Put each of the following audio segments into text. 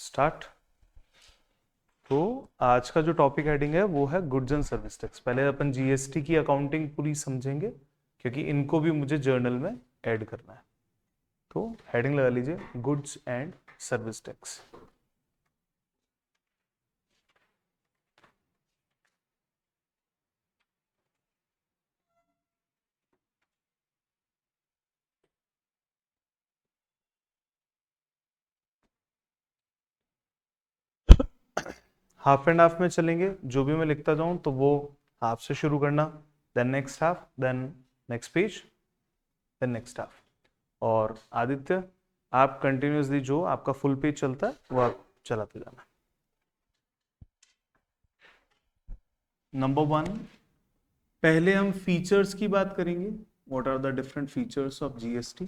Start. तो आज का जो टॉपिक हेडिंग है वो है गुड्स एंड सर्विस टैक्स। पहले अपन जीएसटी की अकाउंटिंग पूरी समझेंगे क्योंकि इनको भी मुझे जर्नल में ऐड करना है। तो हेडिंग लगा लीजिए goods and service tax. Half and half में चलेंगे, जो भी मैं लिखता जाऊं तो वो हाफ से शुरू करना, then next half, then next page, then next half. और आदित्य, आप कंटिन्यूसली जो आपका फुल पेज चलता है वो आप चलाते जाना। नंबर 1, पहले हम फीचर्स की बात करेंगे। What are the different features of GST.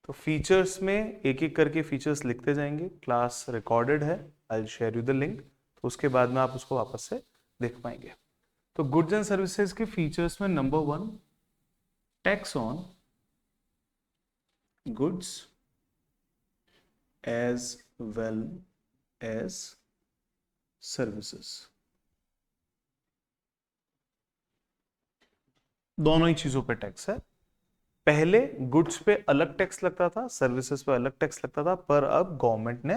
तो फीचर्स में एक एक करके फीचर्स लिखते जाएंगे। क्लास रिकॉर्डेड है, I will share you the link, तो उसके बाद में आप उसको वापस से देख पाएंगे। तो गुड्स एंड सर्विसेज के फीचर्स में number 1, tax on goods as well as services. दोनों ही चीजों पे टैक्स है। पहले गुड्स पे अलग टैक्स लगता था, सर्विसेज पे अलग टैक्स लगता था, पर अब गवर्नमेंट ने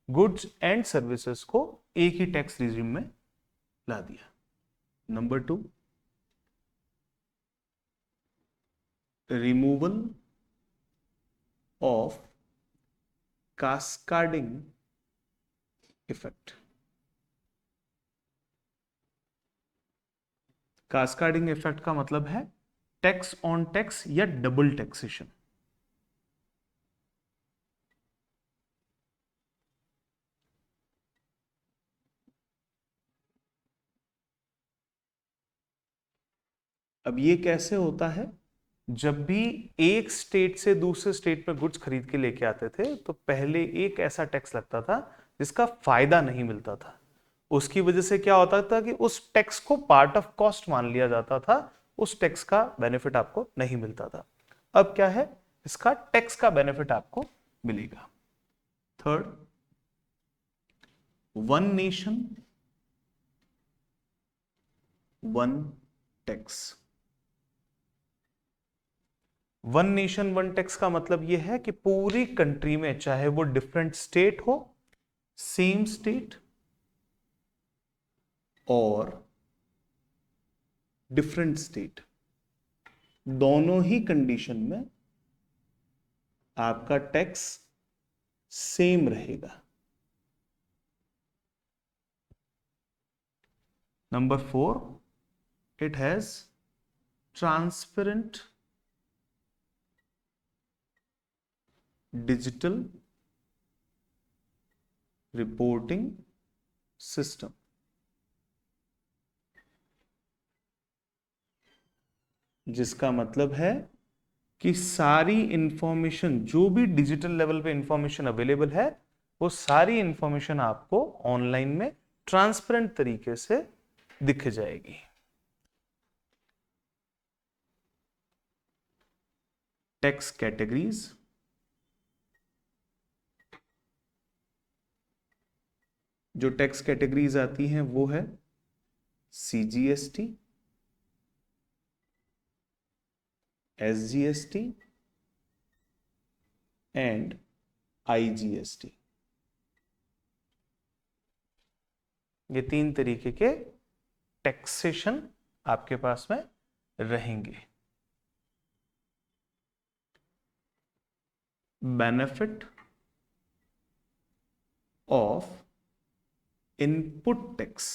गुड्स एंड सर्विसेज को एक ही टैक्स रिजिम में ला दिया। Number 2, removal of cascading effect. Cascading effect का मतलब है टैक्स ऑन टैक्स या डबल टैक्सेशन। अब ये कैसे होता है? जब भी एक स्टेट से दूसरे स्टेट में गुड्स खरीद के लेके आते थे तो पहले एक ऐसा टैक्स लगता था जिसका फायदा नहीं मिलता था। उसकी वजह से क्या होता था कि उस टैक्स को पार्ट ऑफ कॉस्ट मान लिया जाता था, उस टैक्स का बेनिफिट आपको नहीं मिलता था। अब क्या है, इसका टैक्स का बेनिफिट आपको मिलेगा। Third, one nation one tax. One nation one tax का मतलब यह है कि पूरी कंट्री में, चाहे वो डिफरेंट स्टेट हो, सेम स्टेट और डिफरेंट स्टेट, दोनों ही कंडीशन में आपका टैक्स सेम रहेगा। Number 4, it has transparent digital reporting system. जिसका मतलब है कि सारी इंफॉर्मेशन, जो भी डिजिटल लेवल पे इंफॉर्मेशन अवेलेबल है, वो सारी इंफॉर्मेशन आपको ऑनलाइन में ट्रांसपेरेंट तरीके से दिख जाएगी। टैक्स कैटेगरीज, जो टैक्स कैटेगरीज आती हैं वो है सीजीएसटी, एसजीएसटी एंड आईजीएसटी। ये 3 तरीके के टैक्सेशन आपके पास में रहेंगे। Benefit of input tax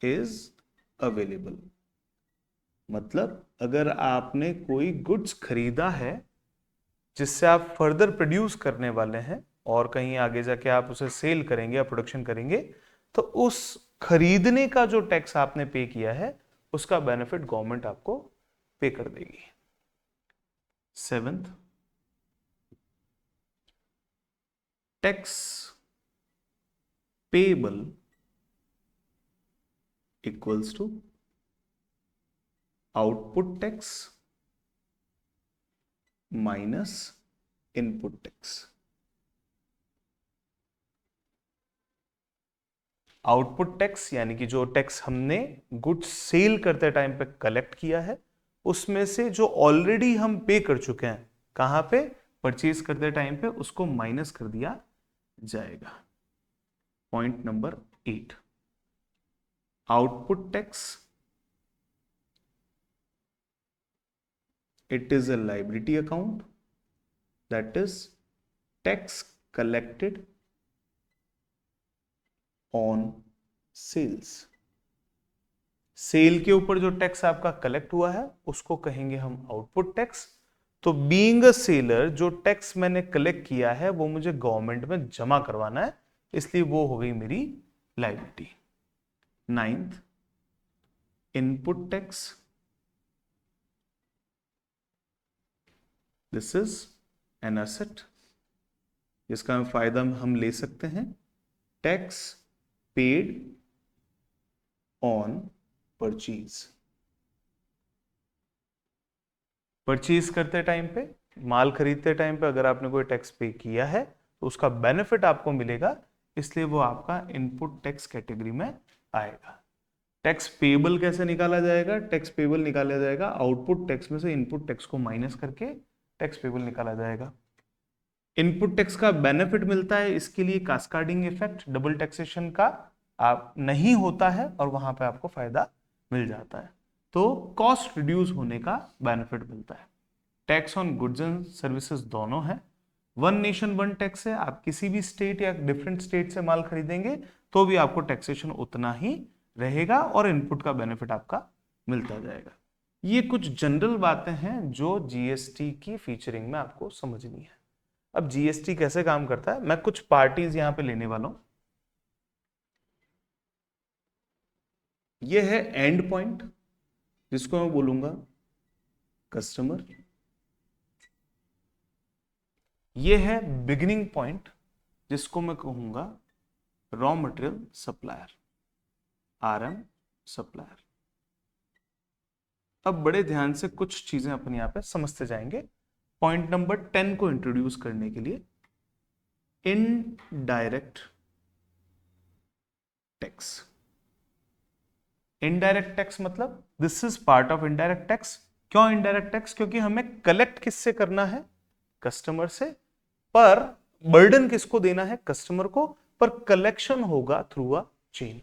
is available. मतलब अगर आपने कोई गुड्स खरीदा है जिससे आप फर्दर प्रोड्यूस करने वाले हैं और कहीं आगे जाके आप उसे सेल करेंगे या प्रोडक्शन करेंगे, तो उस खरीदने का जो टैक्स आपने पे किया है उसका बेनिफिट गवर्नमेंट आपको पे कर देगी। 7th, tax payable equals to output tax minus input tax. Output tax यानी कि जो टैक्स हमने गुड्स सेल करते टाइम पे कलेक्ट किया है, उसमें से जो ऑलरेडी हम पे कर चुके हैं, कहां पे, परचेज करते टाइम पे, उसको माइनस कर दिया जाएगा। Point number 8, output tax, it is a liability account, that is tax collected on sales। Sale के ऊपर जो टैक्स आपका कलेक्ट हुआ है उसको कहेंगे हम आउटपुट टैक्स। तो बीइंग अ सेलर जो टैक्स मैंने कलेक्ट किया है वो मुझे गवर्नमेंट में जमा करवाना है, इसलिए वो हो गई मेरी liability. 9th, input tax, this is an asset जिसका फायदा हम ले सकते हैं। Tax paid on purchase, purchase करते टाइम पे, माल खरीदते टाइम पे अगर आपने कोई टैक्स पे किया है तो उसका बेनिफिट आपको मिलेगा, इसलिए वो आपका इनपुट टैक्स कैटेगरी में आएगा। टैक्स पेबल कैसे निकाला जाएगा? टैक्स पेबल निकाला जाएगा आउटपुट टैक्स में से इनपुट टैक्स को माइनस करके टैक्स पेबल निकाला जाएगा। इनपुट टैक्स का बेनिफिट मिलता है, इसके लिए कास्केडिंग इफेक्ट, डबल टैक्सेशन का आप नहीं होता है और वहां पे आपको फायदा मिल जाता है, तो कॉस्ट रिड्यूस होने का बेनिफिट मिलता है। Tax on goods and services दोनों है, वन नेशन वन टैक्स है, आप किसी भी स्टेट या डिफरेंट स्टेट से माल खरीदेंगे तो भी आपको टैक्सेशन उतना ही रहेगा और इनपुट का बेनिफिट आपका मिलता जाएगा। ये कुछ जनरल बातें हैं जो जीएसटी की फीचरिंग में आपको समझनी है। अब जीएसटी कैसे काम करता है, मैं कुछ पार्टीज यहां पे लेने वाला हूं। ये है एंड पॉइंट जिसको मैं बोलूंगा कस्टमर, ये है बिगिनिंग पॉइंट जिसको मैं कहूंगा raw material supplier, RM supplier. अब बड़े ध्यान से कुछ चीजें अपन यहां पे समझते जाएंगे। पॉइंट नंबर 10 को इंट्रोड्यूस करने के लिए, इनडायरेक्ट टैक्स। इनडायरेक्ट टैक्स मतलब this is part of indirect tax. क्यों इनडायरेक्ट टैक्स? क्योंकि हमें कलेक्ट किससे करना है? कस्टमर से, पर बर्डन किसको देना है? कस्टमर को, पर कलेक्शन होगा थ्रू अ चेन।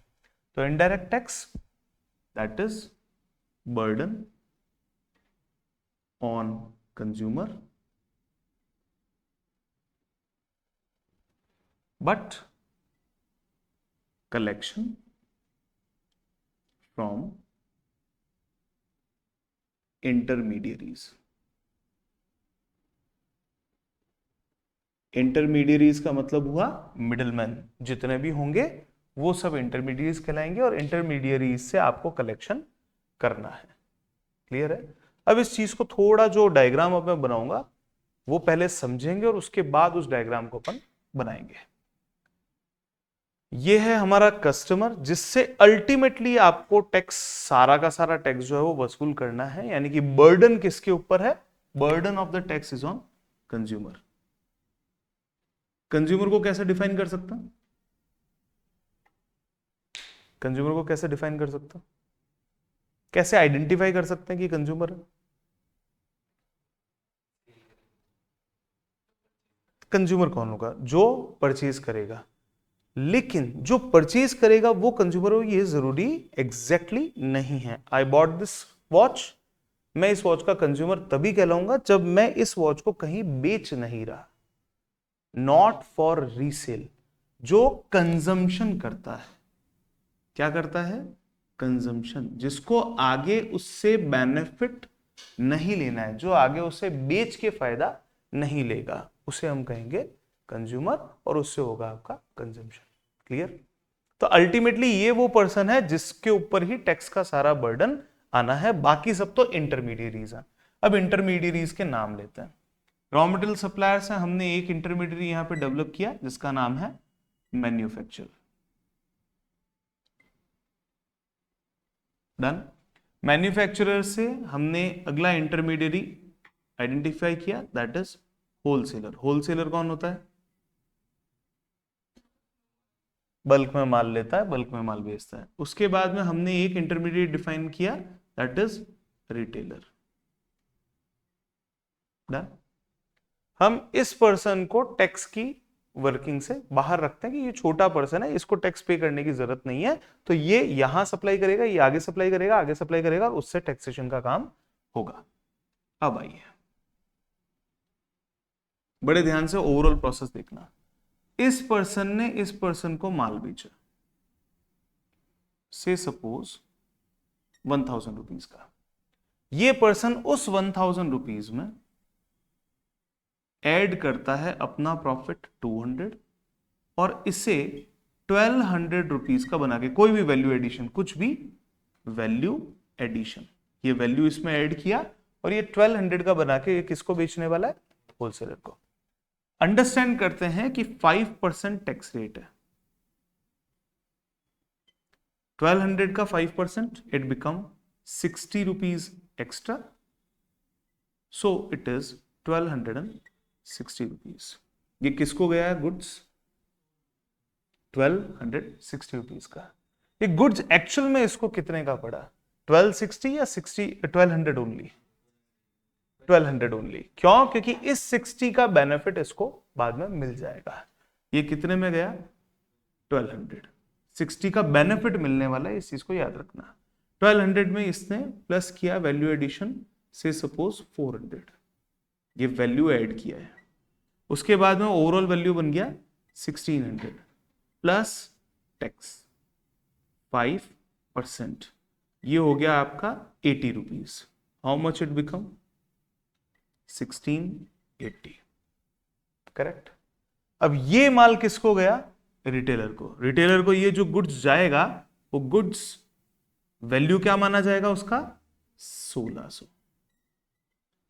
तो indirect tax that is burden on consumer but collection from intermediaries। Intermediaries का मतलब हुआ मिडलमैन, जितने भी होंगे वो सब इंटरमीडियरीज कहलाएंगे और इंटरमीडियरीज से आपको कलेक्शन करना है। क्लियर है? अब इस चीज को थोड़ा, जो डायग्राम अब मैं बनाऊंगा वो पहले समझेंगे और उसके बाद उस डायग्राम को अपन बनाएंगे। ये है हमारा कस्टमर जिससे अल्टीमेटली आपको टैक्स, सारा का सारा टैक्स जो है वो वसूल करना है, यानी कि बर्डन किसके ऊपर है? Burden of the tax is on consumer. Consumer को कैसे डिफाइन कर सकता? कंज्यूमर को कैसे डिफाइन कर सकता? कैसे आइडेंटिफाई कर सकते हैं कि कंज्यूमर है? कंज्यूमर कौन होगा? जो परचेज करेगा। लेकिन जो परचेज करेगा वो कंज्यूमर हो, ये जरूरी एग्जैक्टली नहीं है। आई बॉट दिस वॉच, मैं इस वॉच का कंज्यूमर तभी कहलाऊंगा जब मैं इस वॉच को कहीं बेच नहीं रहा। Not for resale. जो कंजम्पशन करता है, क्या करता है? कंजम्पशन, जिसको आगे उससे बेनिफिट नहीं लेना है, जो आगे उसे बेच के फायदा नहीं लेगा, उसे हम कहेंगे कंज्यूमर, और उससे होगा आपका कंजम्पशन। क्लियर? तो अल्टीमेटली ये वो पर्सन है जिसके ऊपर ही टैक्स का सारा बर्डन आना है, बाकी सब तो इंटरमीडियरीज है। अब इंटरमीडियरीज के नाम लेते हैं। रॉ मटेरियल सप्लायर्स है, हमने एक इंटरमीडियरी यहां पे डेवलप किया जिसका नाम है मैन्युफैक्चरर। डन। मैन्युफैक्चरर से हमने अगला इंटरमीडियरी आइडेंटिफाई किया, दैट इज होलसेलर। होलसेलर कौन होता है? बल्क में माल लेता है, बल्क में माल बेचता है। उसके बाद में हमने एक इंटरमीडिएट डिफाइन किया, दैट इज रिटेलर। हम इस पर्सन को टैक्स की वर्किंग से बाहर रखते हैं कि ये छोटा पर्सन है, इसको टैक्स पे करने की जरूरत नहीं है, तो ये यहां सप्लाई करेगा, ये आगे सप्लाई करेगा, आगे सप्लाई करेगा, और उससे टैक्सेशन का काम होगा। अब आइए बड़े ध्यान से ओवरऑल प्रोसेस देखना। इस पर्सन ने इस पर्सन को माल बेचा, से सपोज 1000 रुपीज का। ये पर्सन उस 1000 रुपीज में ऐड करता है अपना प्रॉफिट 200 और इसे 1200 रुपीज का बना के, कोई भी वैल्यू एडिशन, कुछ भी वैल्यू एडिशन, ये वैल्यू इसमें ऐड किया और ये 1200 का बना के किसको बेचने वाला है? होलसेलर को। अंडरस्टैंड करते हैं कि 5% टैक्स रेट है। 1200 का 5%, it become 60 rupees extra, so it is 1260 rupees. ये किसको गया है? गुड्स 1260 रुपीज का। ये गुड्स एक्चुअल में इसको कितने का पड़ा? 1260 या 1200 ओनली? 1200 ओनली। क्यों? क्योंकि इस 60 का बेनिफिट इसको बाद में मिल जाएगा। ये कितने में गया? 1200। 60 का बेनिफिट मिलने वाला है, इस चीज को याद रखना। 1200 में इसने प्लस किया वैल्यू एडिशन से सपोज 400, ये वैल्यू ऐड किया है। उसके बाद में ओवरऑल वैल्यू बन गया 1600 प्लस टैक्स 5%, ये हो गया आपका 80 rupees. How much it become? 1680। Correct. अब ये माल किसको गया? रिटेलर को। रिटेलर को ये जो गुड्स जाएगा, वो गुड्स वैल्यू क्या माना जाएगा उसका? 1600।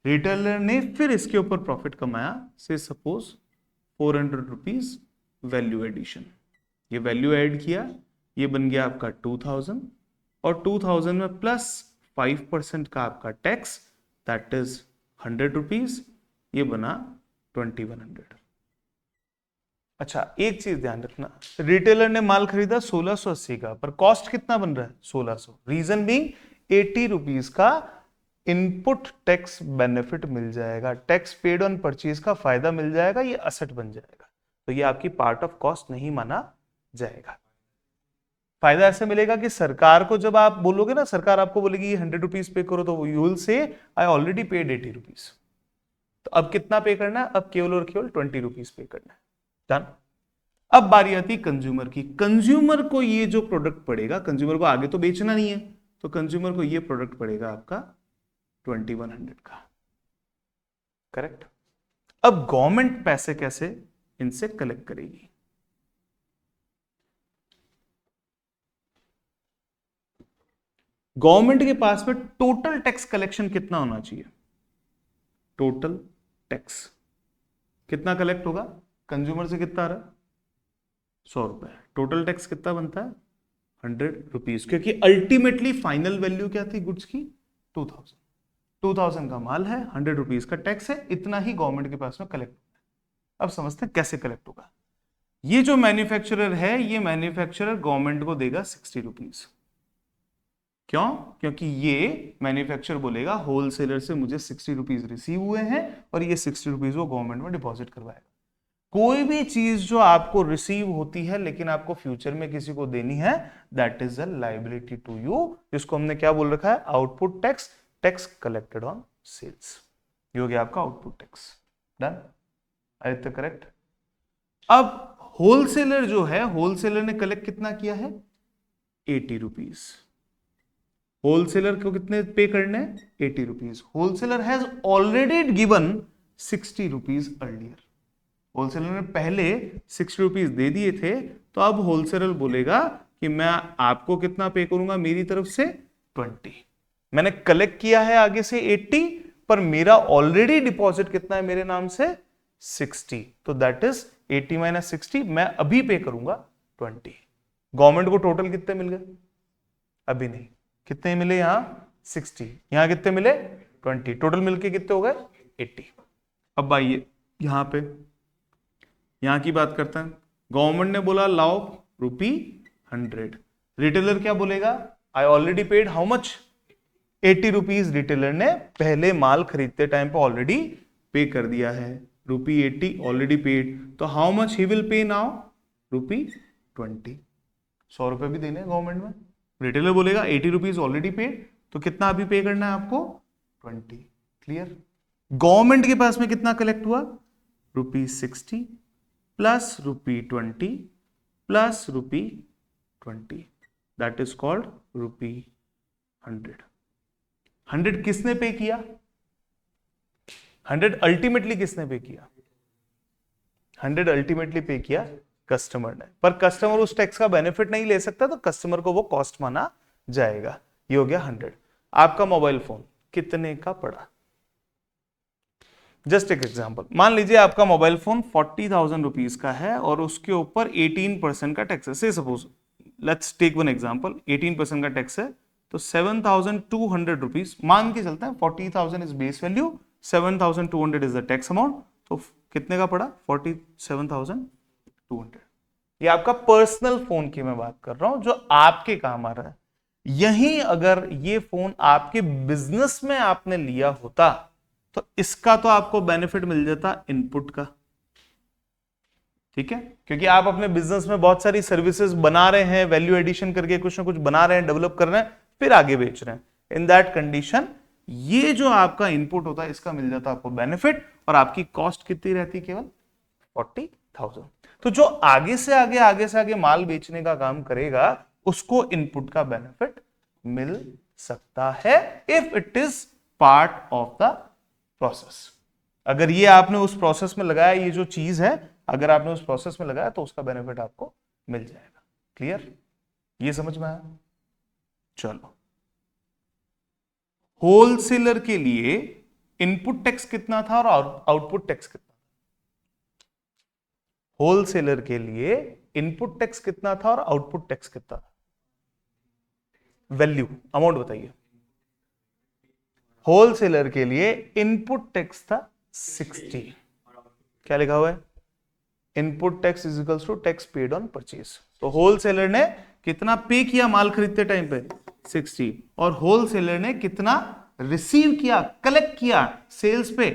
रिटेलर ने फिर इसके ऊपर प्रॉफिट कमाया, से सपोज 400 रुपीज वैल्यू एडिशन, ये वैल्यू ऐड किया, ये बन गया आपका 2000 और 2000 में प्लस 5% का आपका टैक्स, दैट इज 100 रुपीज, ये बना 2100। अच्छा, एक चीज ध्यान रखना, रिटेलर ने माल खरीदा 1680 का, पर कॉस्ट कितना बन रहा है? 1600। रीजन बीइंग 80 रुपीज का इनपुट टैक्स बेनिफिट मिल जाएगा, टैक्स पेड ऑन परचेज का फायदा मिल जाएगा, ये असेट बन जाएगा, तो ये आपकी पार्ट ऑफ कॉस्ट नहीं माना जाएगा। फायदा ऐसे मिलेगा कि सरकार को जब आप बोलोगे ना, सरकार आपको बोलेगी 100 रुपीज पे करो, तो you will say I already paid 80 rupees, तो अब कितना पे करना है? अब केवल और केवल 20 रुपीज पे करना है। डन। अब बारी आती कंज्यूमर की। कंज्यूमर को ये जो प्रोडक्ट पड़ेगा, कंज्यूमर को आगे तो बेचना नहीं है, तो कंज्यूमर को ये प्रोडक्ट पड़ेगा आपका 2100 का। करेक्ट। अब गवर्नमेंट पैसे कैसे इनसे कलेक्ट करेगी? गवर्नमेंट के पास में टोटल टैक्स कलेक्शन कितना होना चाहिए? टोटल टैक्स कितना कलेक्ट होगा? कंज्यूमर से कितना आ रहा है? 100 रुपए। टोटल टैक्स कितना बनता है? 100 रुपीज, क्योंकि अल्टीमेटली फाइनल वैल्यू क्या थी गुड्स की? 2000। 2000 का माल है, 100 रुपीज का टैक्स है, इतना ही गवर्नमेंट के पास में कलेक्ट होता है। अब समझते हैं कैसे कलेक्ट होगा। ये जो मैन्युफैक्चरर है, ये मैन्युफैक्चरर गवर्नमेंट को देगा 60 रुपीज। क्यों? क्योंकि ये मैन्युफैक्चरर बोलेगा होलसेलर से मुझे 60 रुपीज रिसीव हुए हैं और ये 60 रुपीज वो गवर्नमेंट में डिपॉजिट करवाएगा। कोई भी चीज जो आपको रिसीव होती है लेकिन आपको फ्यूचर में किसी को देनी है, that is a liability to you, जिसको हमने क्या बोल रखा है? Output tax, tax collected on sales. ये हो गया आपका output tax. Done? Aditya correct. अब होलसेलर जो है, होलसेलर ने कलेक्ट कितना किया है? 80 रुपीज। होलसेलर को कितने पे करने हैं? 80 rupees. Wholesaler has already given 60 rupees earlier. Wholesaler ने पहले 60 रुपीज दे दिए थे, तो अब होलसेलर बोलेगा कि मैं आपको कितना पे करूंगा मेरी तरफ से? 20। मैंने कलेक्ट किया है आगे से 80, पर मेरा ऑलरेडी डिपॉजिट कितना है मेरे नाम से? 60, तो दैट इज 80 माइनस 60, मैं अभी पे करूंगा 20। गवर्नमेंट को टोटल कितने मिल गए? अभी नहीं। कितने मिले? यहां 60, यहां कितने मिले? 20। टोटल मिलके कितने हो गए? 80। अब आइए यहां पे, यहां की बात करते हैं। गवर्नमेंट ने बोला लाओ ₹100। रिटेलर क्या बोलेगा, I already paid how much, 80 rupees. Retailer ने पहले माल खरीदते टाइम पे ऑलरेडी पे कर दिया है, ₹80 ऑलरेडी पेड। तो how much he will pay now, ₹20। 100 रुपए भी देने गवर्नमेंट में। रिटेलर बोलेगा 80 रुपीज ऑलरेडी पेड, तो कितना अभी पे करना है आपको, 20। क्लियर। गवर्नमेंट के पास में कितना कलेक्ट हुआ, ₹60 plus ₹20 plus ₹20, that is called ₹100। 100 किसने पे किया, 100 अल्टीमेटली किसने पे किया, 100 अल्टीमेटली पे किया कस्टमर ने। पर कस्टमर उस टैक्स का बेनिफिट नहीं ले सकता, तो कस्टमर को वो कॉस्ट माना जाएगा। ये हो गया 100। आपका मोबाइल फोन कितने का पड़ा, जस्ट एक एग्जांपल, मान लीजिए आपका मोबाइल फोन 40,000 रुपीज का है और उसके ऊपर 18% का टैक्स है। से suppose let's take one example, 18% का टैक्स है, तो 7,200 रुपीज मान के चलते हैं। 40,000 is base value, 7,200 is the tax amount, तो कितने का पड़ा, 47,200। ये आपका पर्सनल फोन की मैं बात कर रहा हूं, जो आपके काम आ रहा है। यहीं अगर ये फोन आपके बिजनेस में आपने लिया होता, तो इसका तो आपको बेनिफिट मिल जाता इनपुट का, ठीक है, क्योंकि आप अपने बिजनेस में बहुत सारी सर्विसेज बना रहे हैं, वैल्यू एडिशन करके कुछ ना कुछ बना रहे हैं, डेवलप कर रहे हैं, फिर आगे बेच रहे हैं। इन दैट कंडीशन ये जो आपका इनपुट होता है, इसका मिल जाता है आपको बेनिफिट, और आपकी कॉस्ट कितनी रहती, केवल 40,000। तो जो आगे से आगे माल बेचने का काम करेगा, उसको इनपुट का बेनिफिट मिल सकता है, if it is part of the process. अगर ये आपने उस प्रोसेस में लगाया, ये जो चीज है अगर आपने उस प्रोसेस में लगाया, तो उसका बेनिफिट आपको मिल जाएगा। क्लियर, ये समझ में आया। चलो, होलसेलर के लिए इनपुट टैक्स कितना था और आउटपुट टैक्स कितना, होलसेलर के लिए इनपुट टैक्स कितना था और आउटपुट टैक्स कितना था, वैल्यू अमाउंट बताइए। होलसेलर के लिए इनपुट टैक्स था 60, क्या लिखा हुआ है, input tax is equals to tax paid on purchase. तो होलसेलर ने कितना पे किया माल खरीदते टाइम पे, 60, और होलसेलर ने कितना रिसीव किया, कलेक्ट किया सेल्स पे,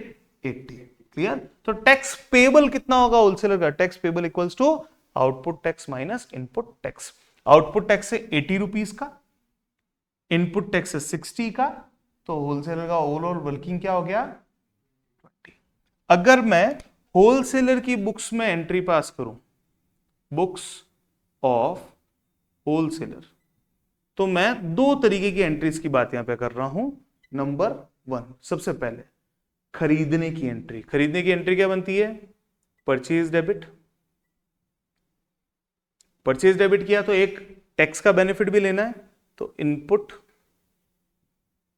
80। क्लियर। तो टैक्स पेबल कितना होगा होलसेलर का, tax payable equals to output tax minus input tax. Output tax है 80 रुपीज का, इनपुट टैक्स है 60 का, तो होलसेलर का ओवरऑल वर्किंग क्या हो गया, 20। अगर मैं होलसेलर की बुक्स में एंट्री पास करूं, बुक्स ऑफ होलसेलर, तो मैं दो तरीके की एंट्रीज की बात यहां पे कर रहा हूं। नंबर 1, सबसे पहले खरीदने की एंट्री। खरीदने की एंट्री क्या बनती है, परचेज डेबिट। परचेज डेबिट किया तो एक टैक्स का बेनिफिट भी लेना है, तो इनपुट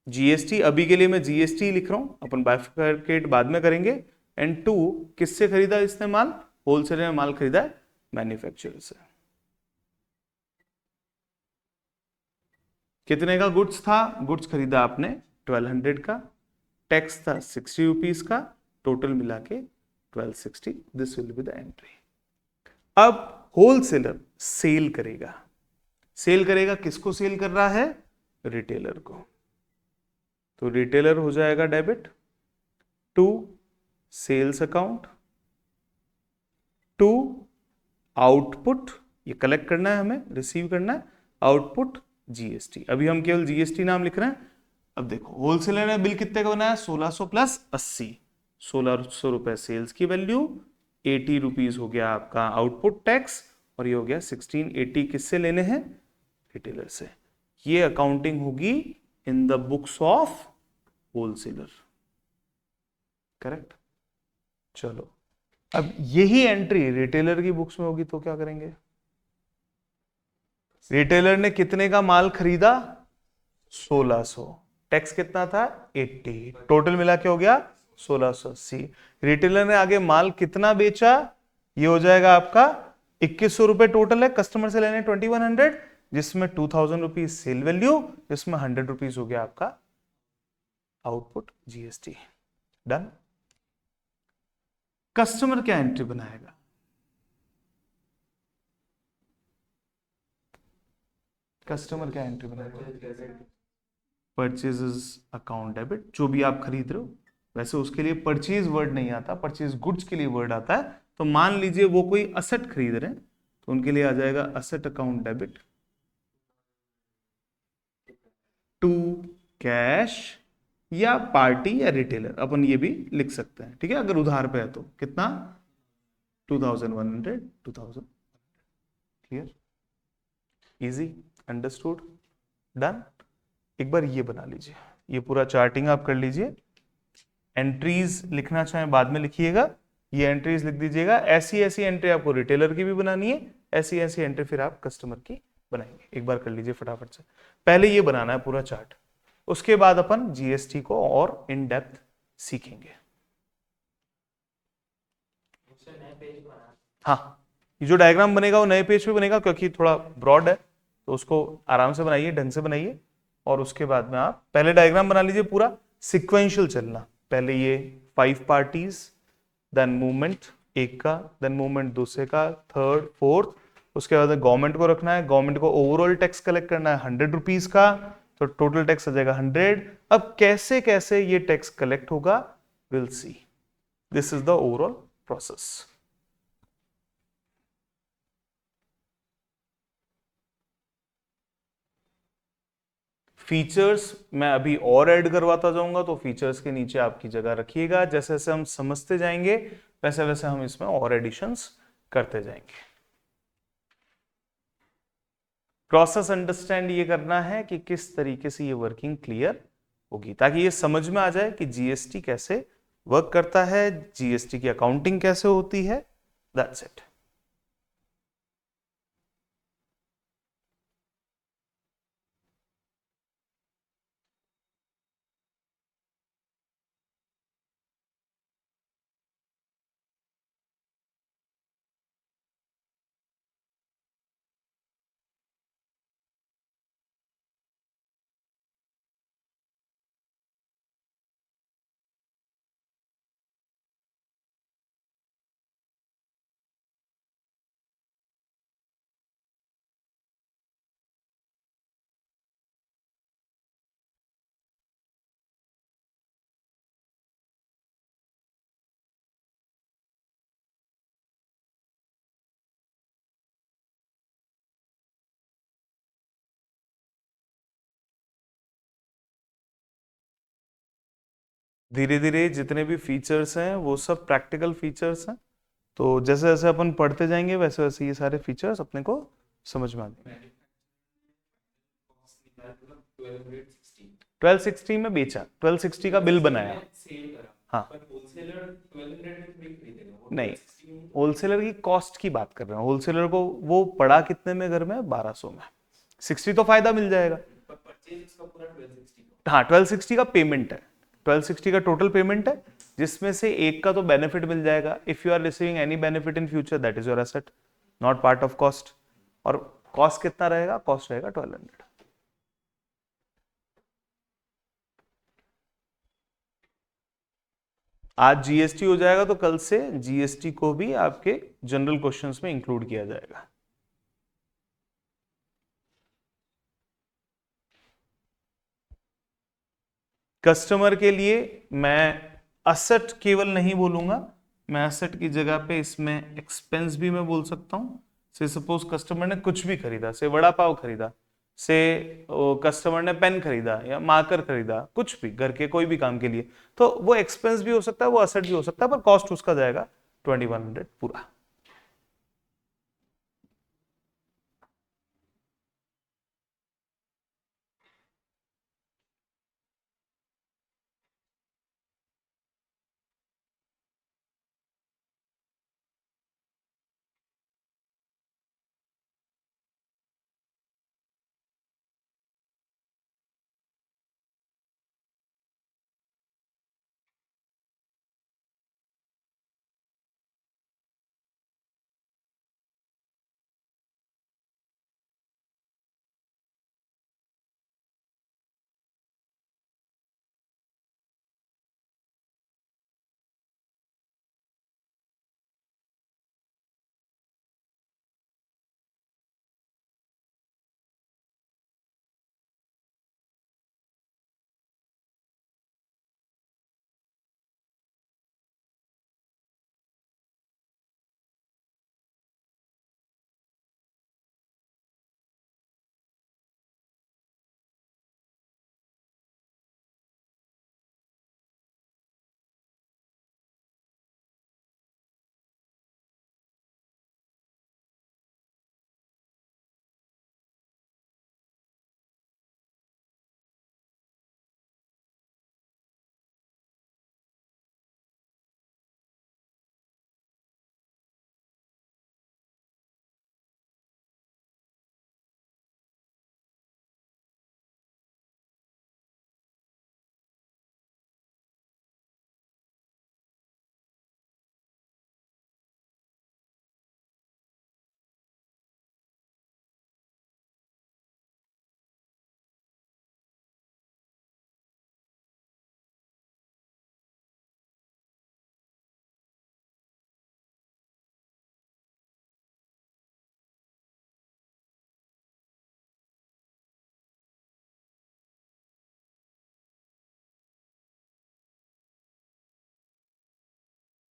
जीएसटी, अभी के लिए मैं जीएसटी लिख रहा हूं, अपन बाइफरकेट बाद में करेंगे। एंड 2, किससे खरीदा इसने माल, होलसेलर में माल खरीदा है मैन्युफैक्चरर से। कितने का गुड्स था, गुड्स खरीदा आपने 1200 का, टैक्स था 60 रुपीज का, टोटल मिला के 1260, this will be the entry. अब होलसेलर सेल करेगा, सेल करेगा, किसको सेल कर रहा है, रिटेलर को, तो रिटेलर हो जाएगा debit to sales account, to output, ये कलेक्ट करना है हमें, रिसीव करना है, आउटपुट जीएसटी। अभी हम केवल जीएसटी नाम लिख रहे हैं। अब देखो होलसेलर ने बिल कितने का बनाया, 1600 प्लस 80, 1600 रुपए सेल्स की वैल्यू, 80 रुपीज हो गया आपका आउटपुट टैक्स, और ये हो गया 1680 किससे लेने हैं, रिटेलर से। ये अकाउंटिंग होगी in the books of wholesaler, correct. चलो, अब यही एंट्री रिटेलर की बुक्स में होगी तो क्या करेंगे, रिटेलर ने कितने का माल खरीदा, 1600, टैक्स कितना था 80, टोटल मिला के हो गया 1680। रिटेलर ने आगे माल कितना बेचा, ये हो जाएगा आपका 2100 रुपए टोटल है, कस्टमर से लेने 2100, जिसमें 2000 रुपीज सेल वैल्यू, जिसमें 100 रुपीज हो गया आपका आउटपुट जीएसटी। डन। कस्टमर क्या एंट्री बनाएगा? कस्टमर क्या एंट्री बनाएगा? परचेजेस अकाउंट डेबिट, जो भी आप खरीद रहे हो। वैसे उसके लिए परचेज वर्ड नहीं आता, परचेज गुड्स के लिए वर्ड आता है। तो मान लीजिए वो कोई असेट खरीद रहे हैं, तो उनके लिए आ जाएगा asset account debit to cash या पार्टी या रिटेलर, अपन ये भी लिख सकते हैं। ठीक है, अगर उधार पे है तो कितना? 2100, 2000। क्लियर? इजी? अंडरस्टूड? डन? एक बार ये बना लीजिए, ये पूरा चार्टिंग आप कर लीजिए। एंट्रीज लिखना चाहें बाद में लिखिएगा, ये एंट्रीज लिख दीजिएगा। ऐसी ऐसी एंट्री आपको रिटेलर की भी बनानी है, ऐसी ऐसी एंट्री फिर आप कस्टमर की बनाएंगे। एक बार कर लीजिए फटाफट से। पहले ये बनाना है पूरा चार्ट, उसके बाद अपन जीएसटी को और इन डेप्थ सीखेंगे। हाँ, ये जो डायग्राम बनेगा वो नए पेज पे बनेगा, क्योंकि थोड़ा ब्रॉड है, तो उसको आराम से बनाइए, ढंग से बनाइए। और उसके बाद में आप पहले डायग्राम बना लीजिए, पूरा सिक्वेंशियल चलना। पहले ये 5 पार्टीज, देन मूवमेंट एक का, देन मूवमेंट दूसरे का, थर्ड, फोर्थ। उसके बाद गवर्नमेंट को रखना है, गवर्नमेंट को ओवरऑल टैक्स कलेक्ट करना है 100 रुपीज का, तो टोटल टैक्स आ जाएगा 100। अब कैसे कैसे ये टैक्स कलेक्ट होगा, will see. This is the overall process. Features मैं अभी और ऐड करवाता जाऊंगा, तो फीचर्स के नीचे आपकी जगह रखिएगा। जैसे जैसे हम समझते जाएंगे वैसे वैसे हम इसमें और एडिशंस करते जाएंगे। प्रोसेस अंडरस्टैंड ये करना है कि किस तरीके से ये वर्किंग क्लियर होगी, ताकि ये समझ में आ जाए कि जीएसटी कैसे वर्क करता है, जीएसटी की अकाउंटिंग कैसे होती है। That's it. धीरे धीरे जितने भी फीचर्स हैं वो सब प्रैक्टिकल फीचर्स हैं, तो जैसे जैसे अपन पढ़ते जाएंगे वैसे वैसे ये सारे फीचर्स अपने को समझ में आते हैं। 1260 में बेचा, 1260 का बिल बनाया। हाँ, नहीं, होलसेलर की कॉस्ट की बात कर रहे हैं। होलसेलर को वो पड़ा कितने में घर में? 1200 में। 60 तो फायदा मिल जाएगा। हाँ, 1260 का पेमेंट है, 1260 का टोटल पेमेंट है, जिसमें से एक का तो बेनिफिट मिल जाएगा। If you are receiving any benefit in future, that is your asset, not part of cost. और कॉस्ट कितना रहेगा? कॉस्ट रहेगा 1200। आज जीएसटी हो जाएगा तो कल से जीएसटी को भी आपके जनरल क्वेश्चंस में इंक्लूड किया जाएगा। कस्टमर के लिए मैं असेट केवल नहीं बोलूंगा, मैं असेट की जगह पे इसमें एक्सपेंस भी मैं बोल सकता हूं। से सपोज कस्टमर ने कुछ भी खरीदा, से वड़ा पाव खरीदा, से कस्टमर ने पेन खरीदा या मार्कर खरीदा, कुछ भी घर के कोई भी काम के लिए, तो वो एक्सपेंस भी हो सकता है, वो असेट भी हो सकता है, पर कॉस्ट उसका जाएगा 2100 पूरा।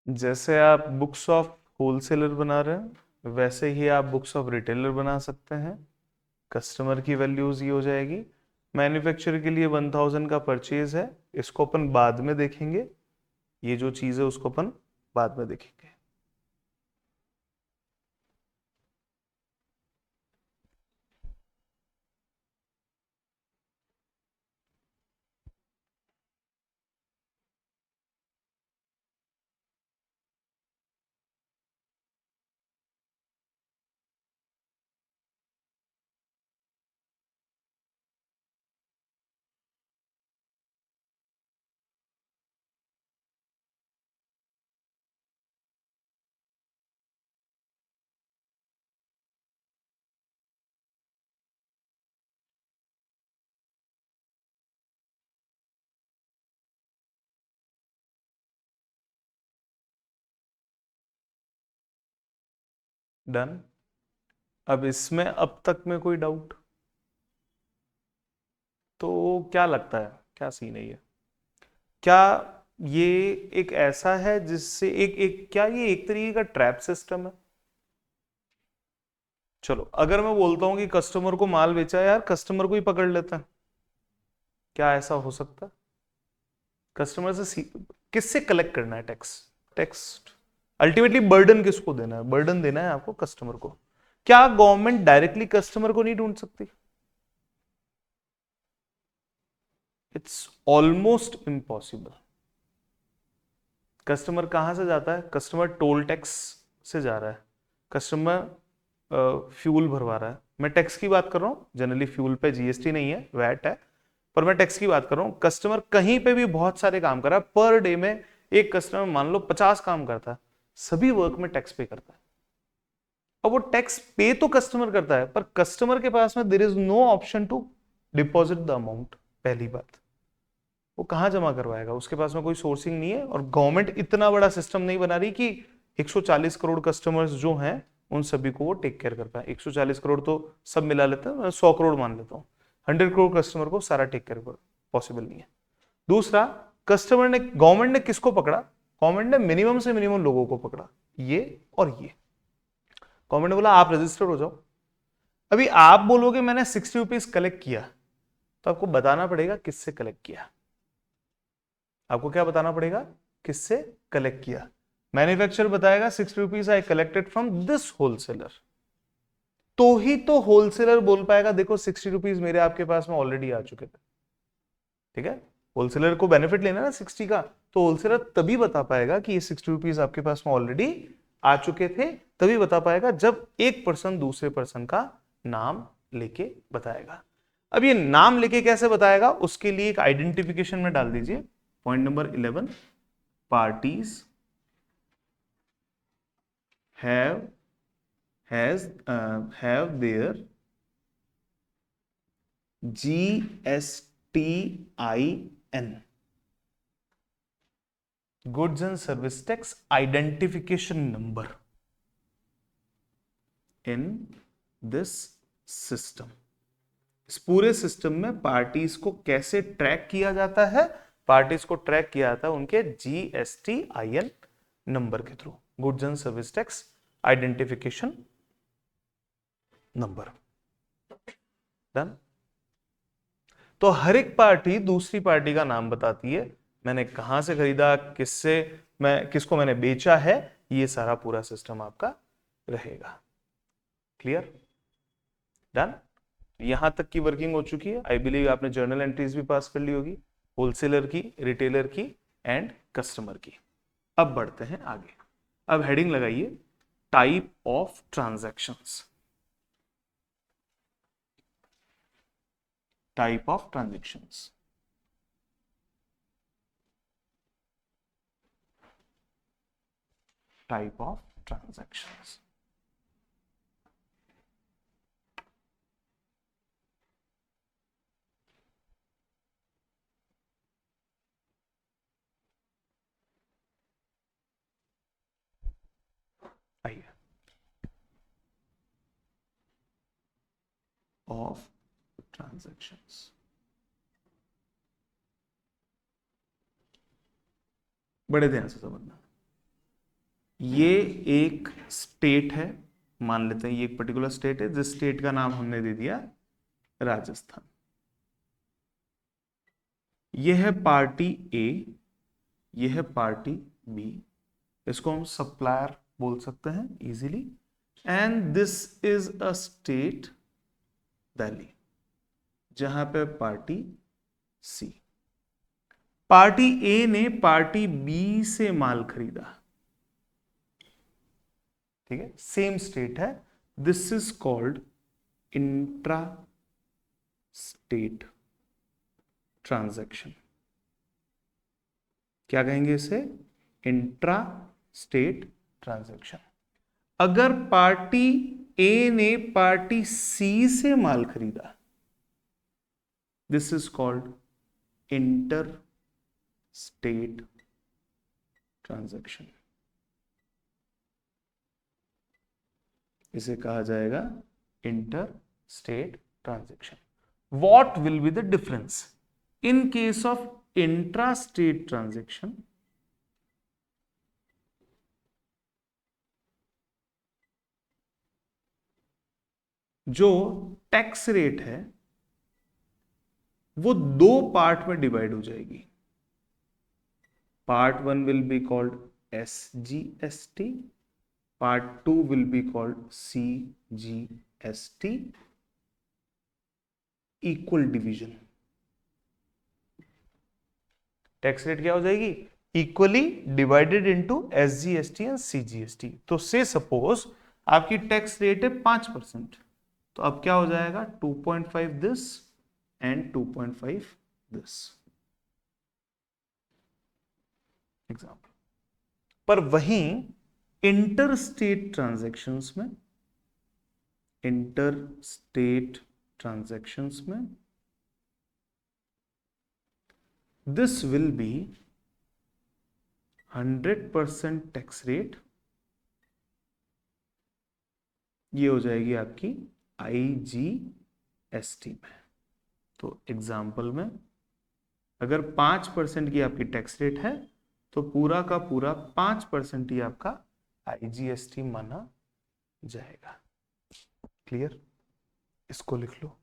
जैसे आप बुक्स ऑफ होलसेलर बना रहे हैं वैसे ही आप बुक्स ऑफ रिटेलर बना सकते हैं। कस्टमर की वैल्यूज ये हो जाएगी। मैन्युफैक्चरर के लिए 1000 का परचेज है, इसको अपन बाद में देखेंगे। ये जो चीज है उसको अपन बाद में देखेंगे। डन। अब इसमें अब तक में कोई डाउट? तो क्या लगता है, क्या सीन है ये? क्या ये एक ऐसा है जिससे एक एक क्या ये एक तरीके का ट्रैप सिस्टम है? चलो अगर मैं बोलता हूं कि कस्टमर को माल बेचा है यार, कस्टमर को ही पकड़ लेते हैं, क्या ऐसा हो सकता है? कस्टमर से किससे कलेक्ट करना है टैक्स? टैक्स अल्टीमेटली बर्डन किसको देना है? बर्डन देना है आपको कस्टमर को। क्या गवर्नमेंट डायरेक्टली कस्टमर को नहीं ढूंढ सकती? It's almost impossible. कस्टमर कहां से जाता है? कस्टमर टोल टैक्स से जा रहा है, कस्टमर फ्यूल भरवा रहा है। मैं टैक्स की बात कर रहा हूं, जनरली फ्यूल पे जीएसटी नहीं है, वैट है, पर मैं टैक्स की बात कर रहा हूं। कस्टमर कहीं पे भी बहुत सारे काम कर रहा है, पर डे में एक कस्टमर मान लो 50 काम करता है, सभी वर्क में टैक्स पे करता है। अब वो टैक्स पे तो कस्टमर करता है, पर कस्टमर के पास में there is no option to deposit the amount. पहली बात, वो कहां जमा करवाएगा? उसके पास में कोई सोर्सिंग नहीं है, और गवर्नमेंट इतना बड़ा सिस्टम नहीं बना रही कि 140 करोड़ कस्टमर्स जो हैं उन सभी को वो टेक केयर कर पाए। 140 करोड़ तो सब मिला लेते हैं, मैं 100 करोड़ मान लेता हूँ। 100 करोड़ कस्टमर को सारा टेक केयर पॉसिबल नहीं है। दूसरा, कस्टमर ने, गवर्नमेंट ने किसको पकड़ा? गवर्नमेंट ने मिनिमम से मिनिमम लोगों को पकड़ा, ये और ये। गवर्नमेंट ने बोला आप रजिस्टर हो जाओ। अभी आप बोलोगे मैंने 60 रुपीज कलेक्ट किया, तो आपको बताना पड़ेगा किससे कलेक्ट किया। आपको क्या बताना पड़ेगा? किससे कलेक्ट किया। मैन्युफैक्चरर बताएगा 60 rupees I collected from this wholesaler, तो ही तो होलसेलर बोल पाएगा देखो 60 रुपीज मेरे आपके पास में ऑलरेडी आ चुके थे। ठीक है, होलसेलर को बेनिफिट लेना ना 60 का, तो होलसेलर तभी बता पाएगा कि ये 60 रुपीज आपके पास में ऑलरेडी आ चुके थे, तभी बता पाएगा जब एक पर्सन दूसरे पर्सन का नाम लेके बताएगा। अब ये नाम लेके कैसे बताएगा, उसके लिए एक आइडेंटिफिकेशन में डाल दीजिए। Point number 11, parties have their GSTIN, goods and service tax identification number, in this system. इस पूरे सिस्टम में पार्टीज को कैसे ट्रैक किया जाता है? पार्टीज को ट्रैक किया जाता है उनके GSTIN नंबर के through, goods and service tax identification number. Done. तो हर एक पार्टी दूसरी पार्टी का नाम बताती है, मैंने कहां से खरीदा, किससे, मैं किसको मैंने बेचा है, ये सारा पूरा सिस्टम आपका रहेगा। क्लियर? डन। यहां तक की वर्किंग हो चुकी है। आई बिलीव आपने जर्नल एंट्रीज भी पास कर ली होगी, होलसेलर की, रिटेलर की एंड कस्टमर की। अब बढ़ते हैं आगे। अब हेडिंग लगाइए, type of transactions. Type of transactions. Type of transactions. आइए, ऑफ ट्रांजैक्शंस। बड़े ध्यान से समझना। ये एक स्टेट है, मान लेते हैं ये एक पर्टिकुलर स्टेट है, जिस स्टेट का नाम हमने दे दिया राजस्थान। यह है पार्टी ए, यह है पार्टी बी, इसको हम सप्लायर बोल सकते हैं easily. And this is a state Delhi, जहां पे पार्टी सी, पार्टी ए ने पार्टी बी से माल खरीदा, ठीक है, सेम स्टेट है। This is called intra state transaction. क्या कहेंगे इसे? Intra state transaction. अगर पार्टी ए ने पार्टी सी से माल खरीदा, this is called inter state transaction. इसे कहा जाएगा inter state transaction. What will be the difference in case of intra state transaction? जो टैक्स रेट है वो दो पार्ट में डिवाइड हो जाएगी। Part one will be called SGST, part two will be called CGST, equal division. Tax rate क्या हो जाएगी? Equally divided into SGST and CGST। तो से सपोज आपकी टैक्स रेट है 5%, तो अब क्या हो जाएगा? 2.5 दिस एंड 2.5 दिस, एग्जाम्पल। पर वहीं इंटर स्टेट ट्रांजैक्शंस में, इंटर स्टेट ट्रांजैक्शंस में this will be 100% tax rate. ये हो जाएगी आपकी IGST में। तो एग्जाम्पल में अगर 5% की आपकी टैक्स रेट है तो पूरा का पूरा 5% ही आपका IGST माना जाएगा। क्लियर? इसको लिख लो।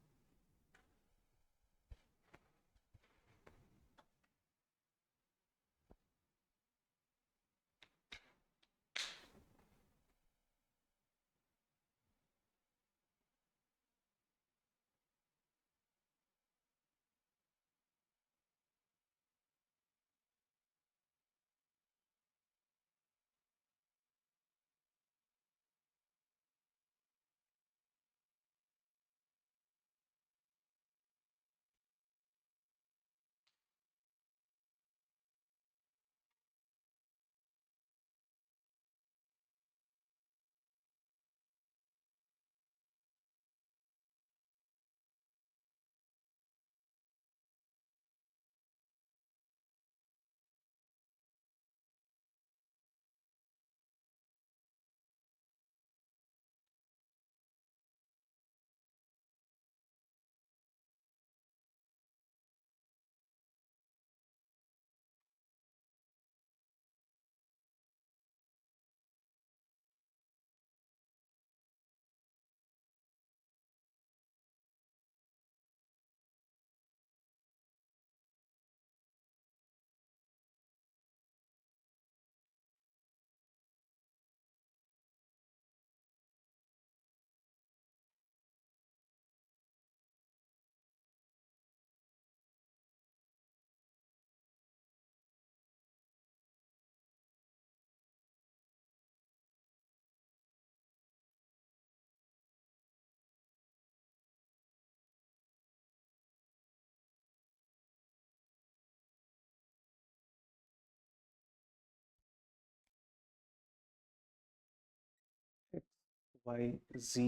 YZ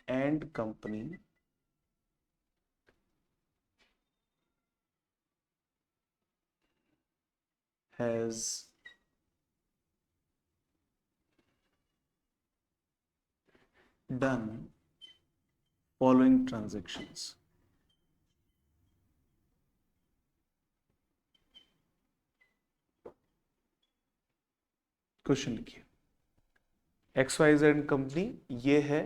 and company has done following transactions. Question लिखिए। XYZ कंपनी ये है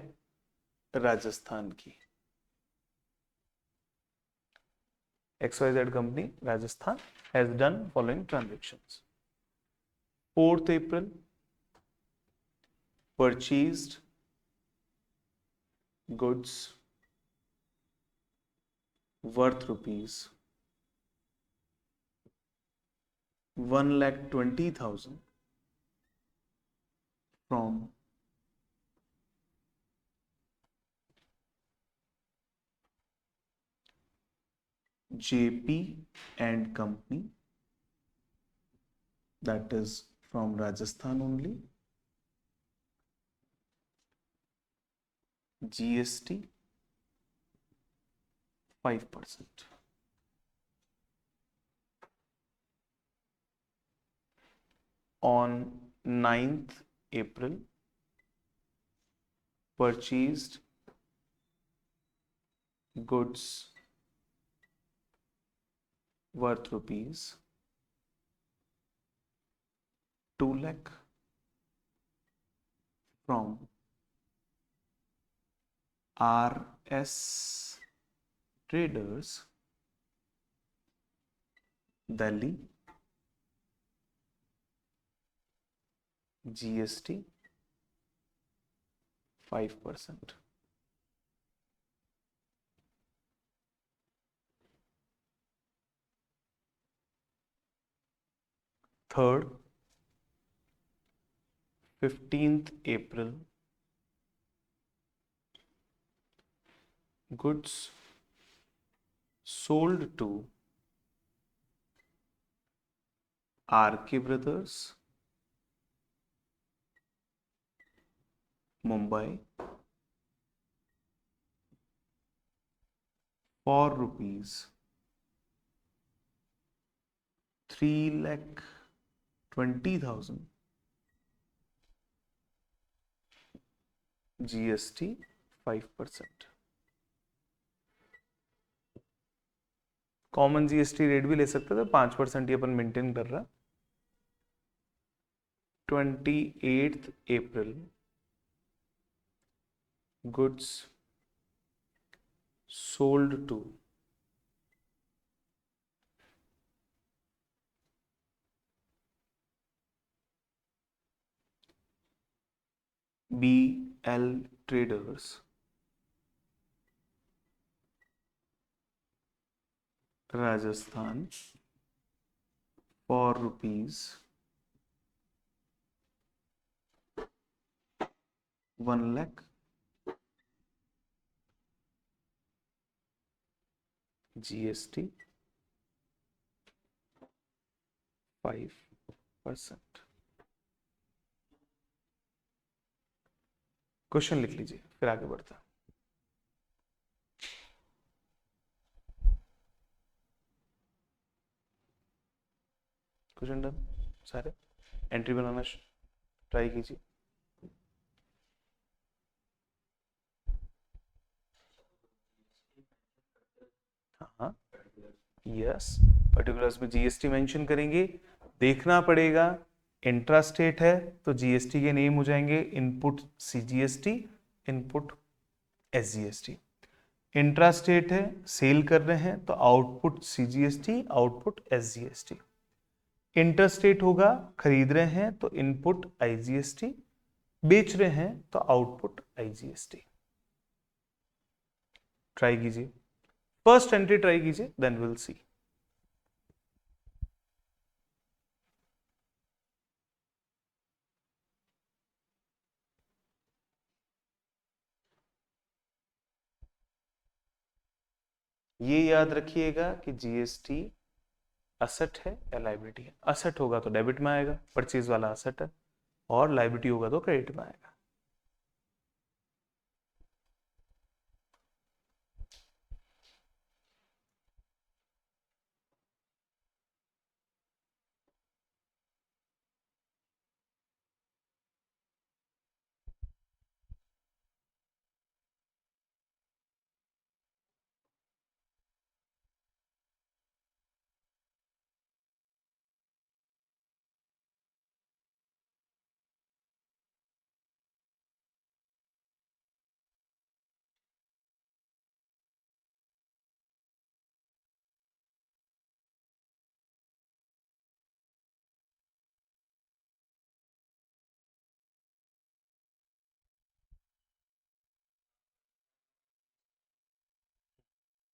राजस्थान की, XYZ company Rajasthan has done following transactions. 4th April, purchased goods worth rupees 1,20,000 from JP and Company, that is from Rajasthan only. GST 5%. On 9th April, purchased goods worth rupees 2 lakh from RS Traders, Delhi. GST 5%. Third, 15th April, goods sold to RK Brothers, Mumbai, for rupees 3,20,000. GST 5%. Common GST rate भी ले सकते थे, 5% ही अपन maintain कर रहा. 28th April, goods sold to BL Traders, Rajasthan, for rupees 1 lakh. GST 5%. Question लिख लीजिए, फिर आगे बढ़ता. क्वेश्चन डन सारे. एंट्री बनाना ट्राई कीजिए. हाँ, यस, पर्टिकुलर्स में जीएसटी मेंशन करेंगे. देखना पड़ेगा, इंट्रास्टेट है तो जीएसटी के नेम हो जाएंगे input CGST, input SGST. Intrastate है, सेल कर रहे हैं तो output CGST, output SGST. Interstate होगा, खरीद रहे हैं तो इनपुट आईजीएसटी, बेच रहे हैं तो आउटपुट आईजीएसटी. ट्राई कीजिए, फर्स्ट एंट्री ट्राई कीजिए, देन विल सी. ये याद रखिएगा कि जीएसटी असेट है या लायबिलिटी है. असेट होगा तो डेबिट में आएगा, परचेज वाला असेट है, और लायबिलिटी होगा तो क्रेडिट में आएगा.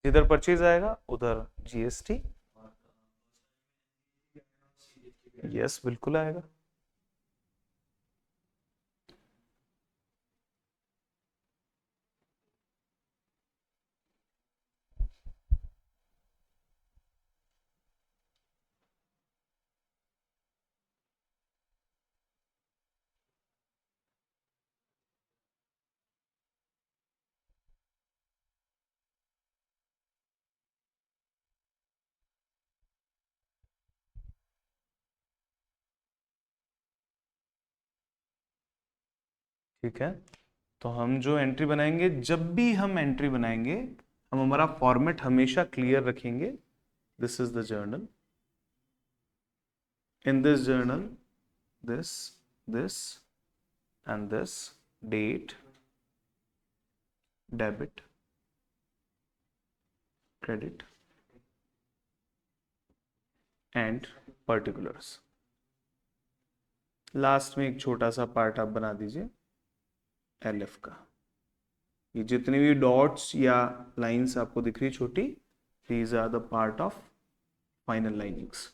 जिधर परचेज आएगा उधर जीएसटी। यस बिल्कुल आएगा। ठीक है, तो हम जो एंट्री बनाएंगे, जब भी हम एंट्री बनाएंगे हम हमारा फॉर्मेट हमेशा क्लियर रखेंगे। This is the journal, in this journal this and this date, debit, credit and particulars। Last में एक छोटा सा पार्ट आप बना दीजिए एलएफ का। ये जितनी भी डॉट्स या लाइंस आपको दिख रही छोटी, these are the part of final linings.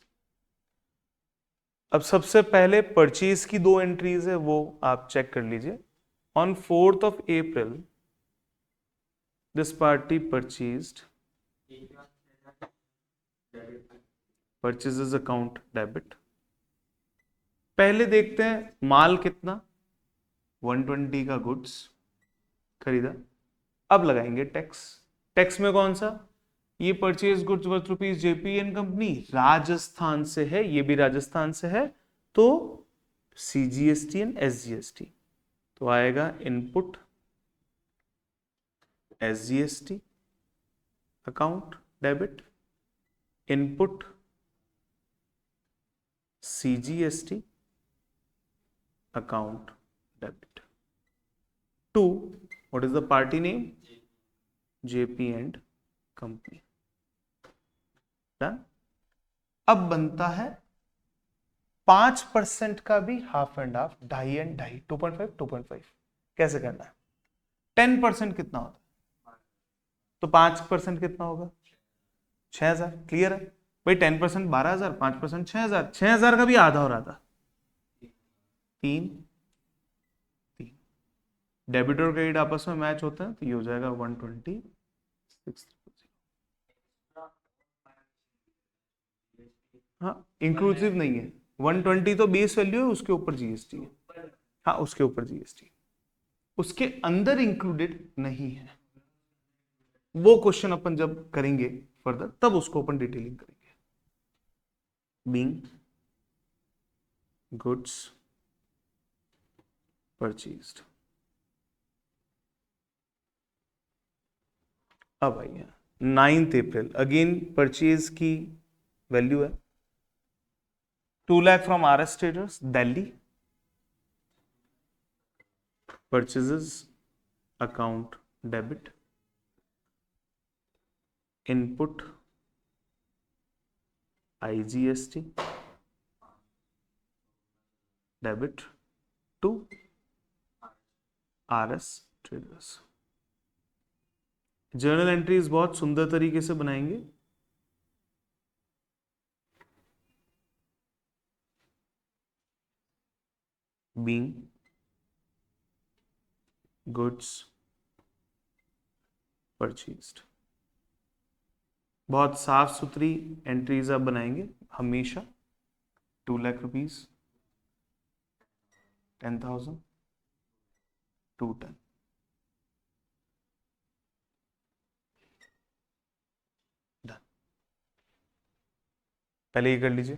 अब सबसे पहले परचेज की 2 एंट्रीज है, वो आप चेक कर लीजिए। On 4th of April this party purchased, purchases account debit। पहले देखते हैं माल कितना, 120 का गुड्स खरीदा। अब लगाएंगे टैक्स। टैक्स में कौन सा, ये purchase goods worth rupees JP and company Rajasthan से है, ये भी राजस्थान से है, तो सीजीएसटी एंड एसजीएसटी। तो आएगा input SGST account debit, input CGST account debit to what is the party name, JP and company. Done. अब बनता है 5% का भी हाफ एंड हाफ, ढाई एंड ढाई, 2.5 2.5। कैसे करना है, 10% कितना होता है, तो 5% कितना होगा 6000। क्लियर है भाई, 10% 12000, 5% 6000, 6000 का भी आधा हो रहा था 3 3। डेबिट और क्रेडिट आपस में मैच होता है, तो ये हो जाएगा 120 6। हाँ इंक्लूसिव नहीं है, 120 तो बेस वैल्यू है, उसके ऊपर जीएसटी है। हाँ उसके ऊपर जीएसटी, उसके अंदर इंक्लूडेड नहीं है। वो क्वेश्चन अपन जब करेंगे फर्दर, तब उसको अपन डिटेलिंग करेंगे। Being goods purchased. अब आइए 9th April, अगेन परचेज की वैल्यू है 2 lakh from RS traders Delhi. Purchases account debit, input IGST debit to RS traders. Journal entries बहुत सुंदर तरीके से बनाएंगे। बीइंग गुड्स परचेज्ड, बहुत साफ सुथरी एंट्रीज आप बनाएंगे हमेशा। 2 लाख रुपीज, 10,000, 2 टन। पहले ये कर लीजिए।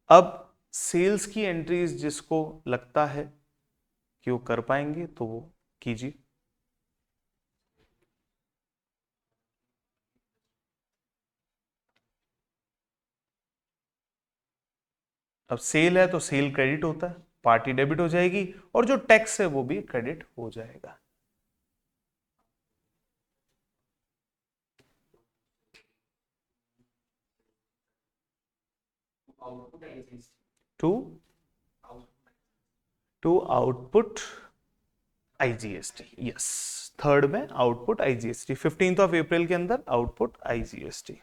अब सेल्स की एंट्रीज जिसको लगता है कि वो कर पाएंगे तो वो कीजिए। अब सेल है तो सेल क्रेडिट होता है, पार्टी डेबिट हो जाएगी, और जो टैक्स है वो भी क्रेडिट हो जाएगा। To output IGST, yes, third में आउटपुट आईजीएसटी, 15 ऑफ अप्रैल के अंदर आउटपुट आईजीएसटी।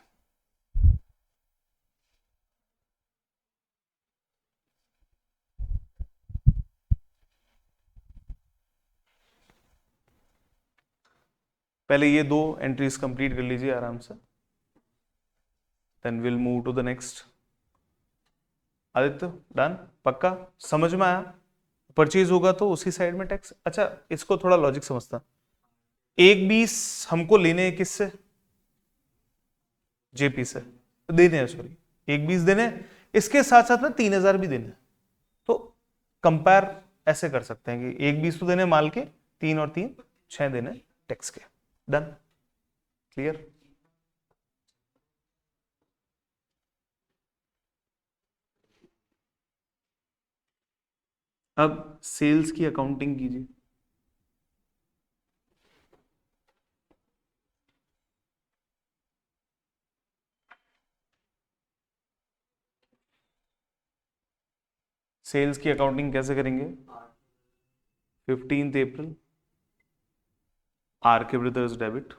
पहले ये दो एंट्रीज कंप्लीट कर लीजिए आराम से, then will move to the next. Aditya done, पक्का समझ में आया? परचेज होगा तो उसी साइड में टैक्स। अच्छा, इसको थोड़ा लॉजिक समझता। 1/20 हमको लेने हैं किससे? जेपी से देने हैं, सॉरी 1/20 देने हैं, इसके साथ साथ में 3000 भी देने हैं। तो कंपेयर ऐसे कर सकते हैं कि 1/20 तो देने माल के, 3 और 3 6 देने टैक्स के। Done, clear? अब सेल्स की अकाउंटिंग कीजिए। सेल्स की अकाउंटिंग कैसे करेंगे? 15 अप्रैल आर के ब्रदर्स डेबिट,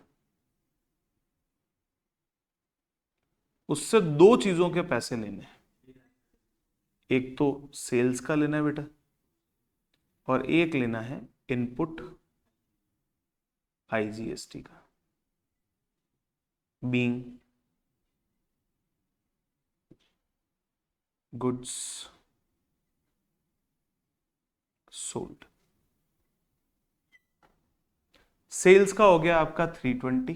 उससे दो चीजों के पैसे लेने हैं, एक तो सेल्स का लेना है बेटा, और एक लेना है इनपुट आईजीएसटी का, बीइंग गुड्स सोल्ड। सेल्स का हो गया आपका 320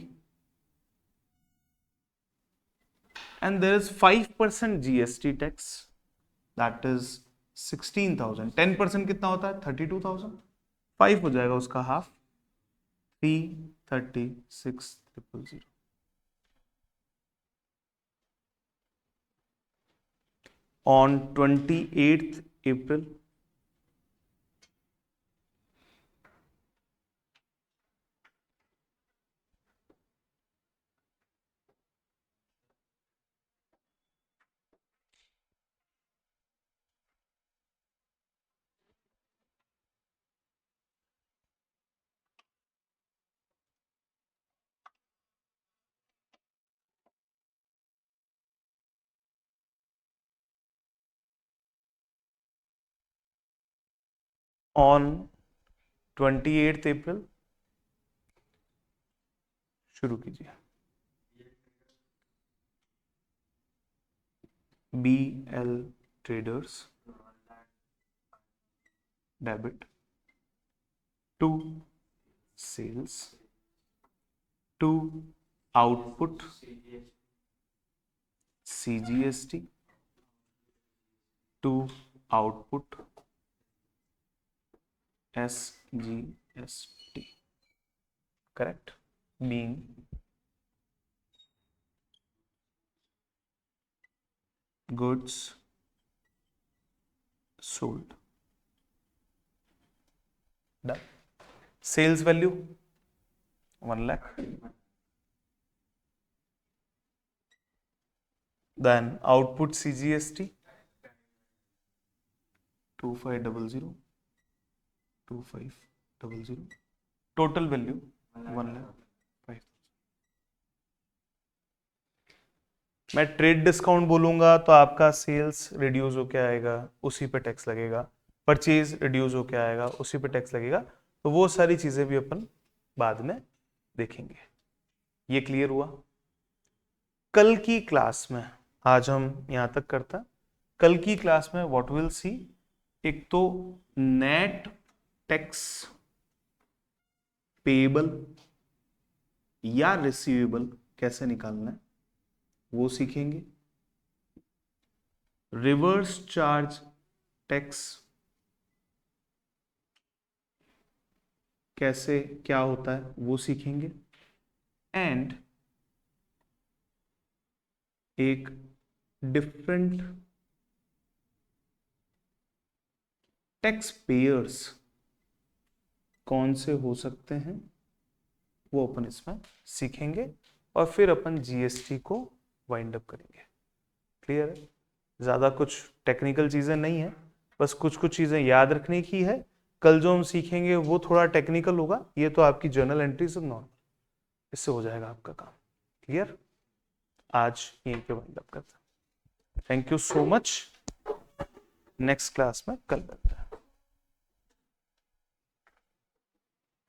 and there is 5% GST tax, that is 16,000। 10% कितना होता है? 32,000। 5 हो जाएगा उसका half, 336,000। On 28th April, on 28th April शुरू कीजिए। BL Traders debit to sales to output CGST to output SGST, correct? Being goods sold. Done. Sales value 1 lakh. Then output CGST 2500. 2500. Total value 1 lakh 5. मैं trade discount बोलूंगा तो आपका sales reduce होके आएगा, उसी पे टैक्स लगेगा, परचेज रिड्यूस होके आएगा, उसी पे टैक्स लगेगा। तो वो सारी चीजें भी अपन बाद में देखेंगे। ये क्लियर हुआ? कल की क्लास में, आज हम यहां तक करता, कल की क्लास में व्हाट विल सी, एक तो नेट टैक्स पेएबल या रिसीवेबल कैसे निकालना है वो सीखेंगे। रिवर्स चार्ज टैक्स कैसे क्या होता है वो सीखेंगे। एंड एक डिफरेंट टैक्स पेयर्स कौन से हो सकते हैं वो अपन इसमें सीखेंगे, और फिर अपन जीएसटी को वाइंड अप करेंगे। क्लियर है? ज्यादा कुछ टेक्निकल चीजें नहीं है, बस कुछ कुछ चीजें याद रखने की है कल जो हम सीखेंगे वो थोड़ा टेक्निकल होगा, ये तो आपकी जर्नल एंट्री से नॉर्मल, इससे हो जाएगा आपका काम। क्लियर? आज यहीं पे वाइंड अप करते हैं। Thank you so much. Next class में कल